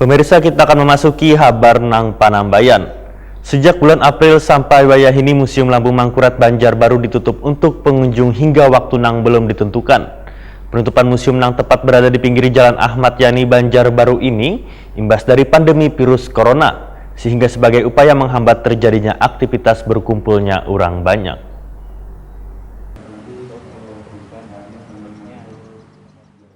Pemirsa, kita akan memasuki Habar Nang Panambayan. Sejak bulan April sampai wayah ini, Museum Lambung Mangkurat Banjarbaru ditutup untuk pengunjung hingga waktu nang belum ditentukan. Penutupan museum nang tepat berada di pinggir Jalan Ahmad Yani Banjarbaru ini imbas dari pandemi virus corona, sehingga sebagai upaya menghambat terjadinya aktivitas berkumpulnya orang banyak.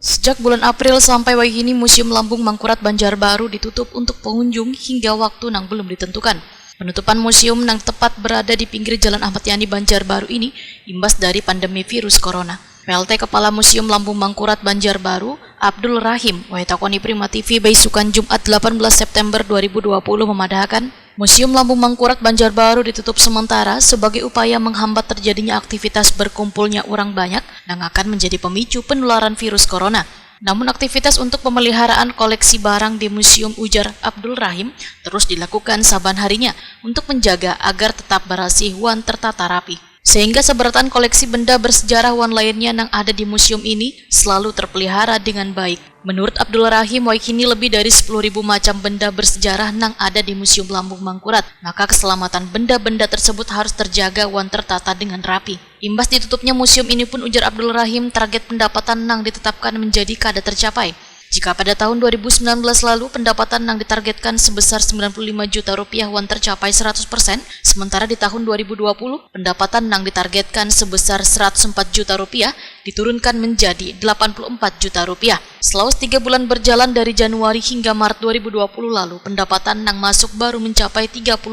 Sejak bulan April sampai wayah ini, Museum Lambung Mangkurat Banjarbaru ditutup untuk pengunjung hingga waktu nang belum ditentukan. Penutupan museum nang tepat berada di pinggir Jalan Ahmad Yani Banjarbaru ini imbas dari pandemi virus corona. PLT Kepala Museum Lambung Mangkurat Banjarbaru, Abdul Rahim, Wahitakoni Prima TV Baisukan Jumat 18 September 2020 memadahkan, Museum Lambung Mangkurat Banjarbaru ditutup sementara sebagai upaya menghambat terjadinya aktivitas berkumpulnya orang banyak yang akan menjadi pemicu penularan virus corona. Namun aktivitas untuk pemeliharaan koleksi barang di museum, ujar Abdul Rahim, terus dilakukan saban harinya untuk menjaga agar tetap bersih wan tertata rapi. Sehingga seberatan koleksi benda bersejarah wan lainnya yang ada di museum ini selalu terpelihara dengan baik. Menurut Abdul Rahim, kini lebih dari 10.000 macam benda bersejarah yang ada di Museum Lambung Mangkurat, maka keselamatan benda-benda tersebut harus terjaga wan tertata dengan rapi. Imbas ditutupnya museum ini pun, ujar Abdul Rahim, target pendapatan yang ditetapkan menjadi kada tercapai. Jika pada tahun 2019 lalu pendapatan yang ditargetkan sebesar 95 juta rupiah wan tercapai 100%, sementara di tahun 2020 pendapatan yang ditargetkan sebesar 104 juta rupiah diturunkan menjadi 84 juta rupiah. Setelah 3 bulan berjalan dari Januari hingga Maret 2020 lalu, pendapatan yang masuk baru mencapai 30,7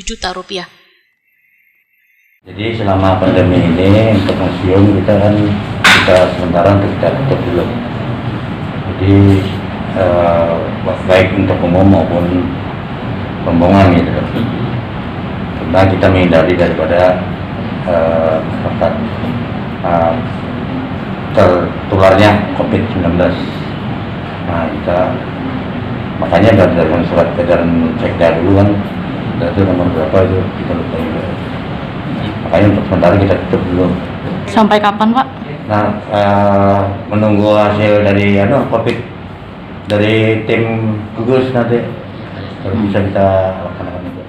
juta rupiah. Jadi selama pandemi ini untuk museum kita sementara kita tutup dulu. Jadi baik untuk umum maupun rombongan gitu kan. Karena kita menghindari daripada tertularnya COVID-19. Nah, kita makanya berdasarkan surat edaran Sekda dulu kan, itu nomor berapa itu kita lupa juga. Makanya untuk sementara kita tutup dulu. Sampai kapan, Pak? Nah, menunggu hasil dari COVID dari tim gugus nanti baru bisa kita laksanakan itu.